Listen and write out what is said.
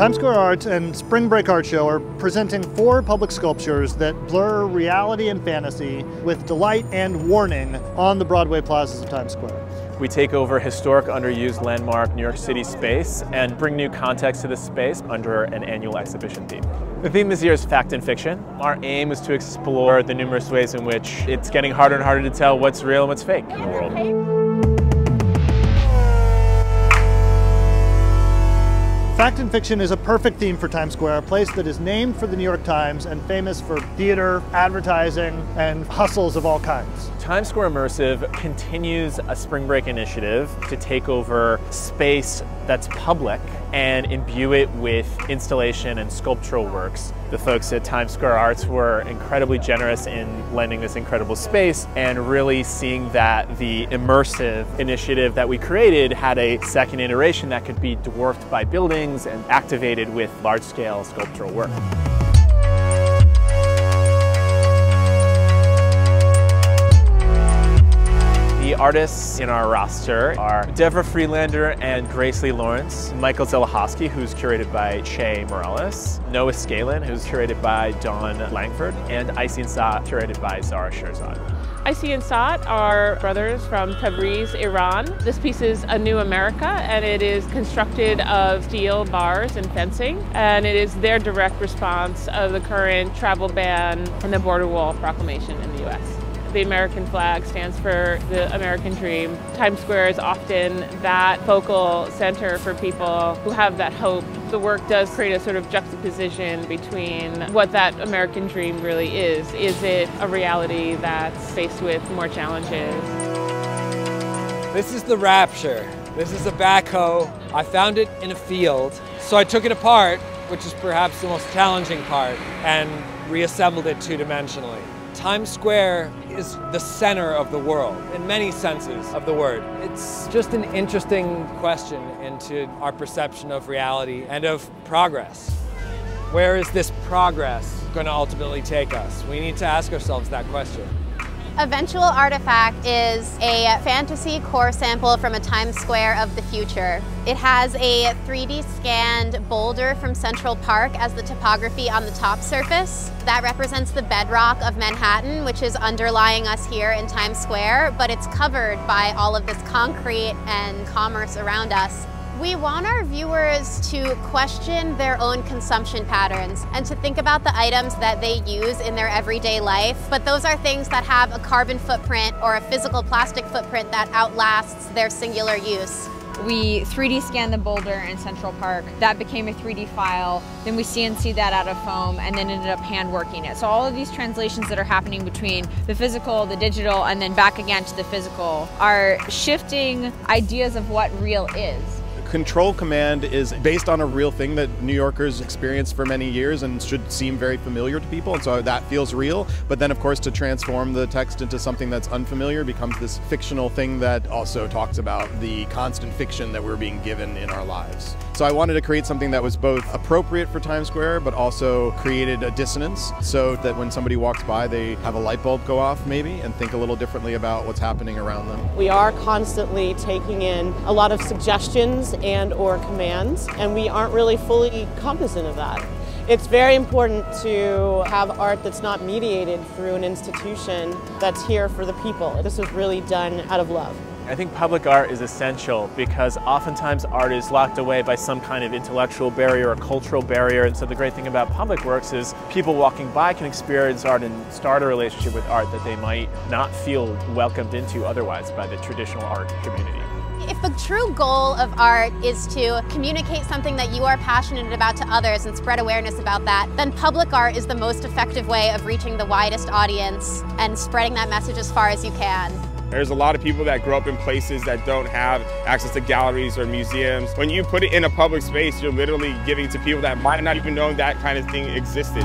Times Square Arts and Spring Break Art Show are presenting 4 public sculptures that blur reality and fantasy with delight and warning on the Broadway Plazas of Times Square. We take over historic, underused landmark New York City space and bring new context to the space under an annual exhibition theme. The theme this year is fact and fiction. Our aim is to explore the numerous ways in which it's getting harder and harder to tell what's real and what's fake in the world. Fact and fiction is a perfect theme for Times Square, a place that is named for the New York Times and famous for theater, advertising, and hustles of all kinds. Times Square Immersive continues a spring break initiative to take over space that's public and imbue it with installation and sculptural works. The folks at Times Square Arts were incredibly generous in lending this incredible space and really seeing that the immersive initiative that we created had a second iteration that could be dwarfed by buildings and activated with large-scale sculptural work. The artists in our roster are Devra, Freelander, and Gracelee Lawrence, Michael Zelehoski, who's curated by Ché Morales, Noah Scalin, who's curated by Dawne Langford, and ICY and SOT, curated by Zahra Sherzad. ICY and SOT are brothers from Tabriz, Iran. This piece is A New America, and it is constructed of steel bars and fencing, and it is their direct response of the current travel ban and the border wall proclamation in the U.S. The American flag stands for the American dream. Times Square is often that focal center for people who have that hope. The work does create a sort of juxtaposition between what that American dream really is. Is it a reality that's faced with more challenges? This is the Rapture. This is a backhoe. I found it in a field, so I took it apart, which is perhaps the most challenging part, and reassembled it two-dimensionally. Times Square is the center of the world, in many senses of the word. It's just an interesting question into our perception of reality and of progress. Where is this progress going to ultimately take us? We need to ask ourselves that question. Eventual Artifact is a fantasy core sample from a Times Square of the future. It has a 3D scanned boulder from Central Park as the topography on the top surface. That represents the bedrock of Manhattan, which is underlying us here in Times Square, but it's covered by all of this concrete and commerce around us. We want our viewers to question their own consumption patterns and to think about the items that they use in their everyday life, but those are things that have a carbon footprint or a physical plastic footprint that outlasts their singular use. We 3D scanned the boulder in Central Park. That became a 3D file. Then we CNC'd that out of foam and then ended up hand working it. So all of these translations that are happening between the physical, the digital, and then back again to the physical are shifting ideas of what real is. Control Command is based on a real thing that New Yorkers experienced for many years and should seem very familiar to people, and so that feels real. But then, of course, to transform the text into something that's unfamiliar becomes this fictional thing that also talks about the constant fiction that we're being given in our lives. So I wanted to create something that was both appropriate for Times Square, but also created a dissonance so that when somebody walks by, they have a light bulb go off maybe and think a little differently about what's happening around them. We are constantly taking in a lot of suggestions and or commands, and we aren't really fully cognizant of that. It's very important to have art that's not mediated through an institution that's here for the people. This was really done out of love. I think public art is essential because oftentimes art is locked away by some kind of intellectual barrier or cultural barrier, and so the great thing about public works is people walking by can experience art and start a relationship with art that they might not feel welcomed into otherwise by the traditional art community. If the true goal of art is to communicate something that you are passionate about to others and spread awareness about that, then public art is the most effective way of reaching the widest audience and spreading that message as far as you can. There's a lot of people that grow up in places that don't have access to galleries or museums. When you put it in a public space, you're literally giving to people that might not even know that kind of thing existed.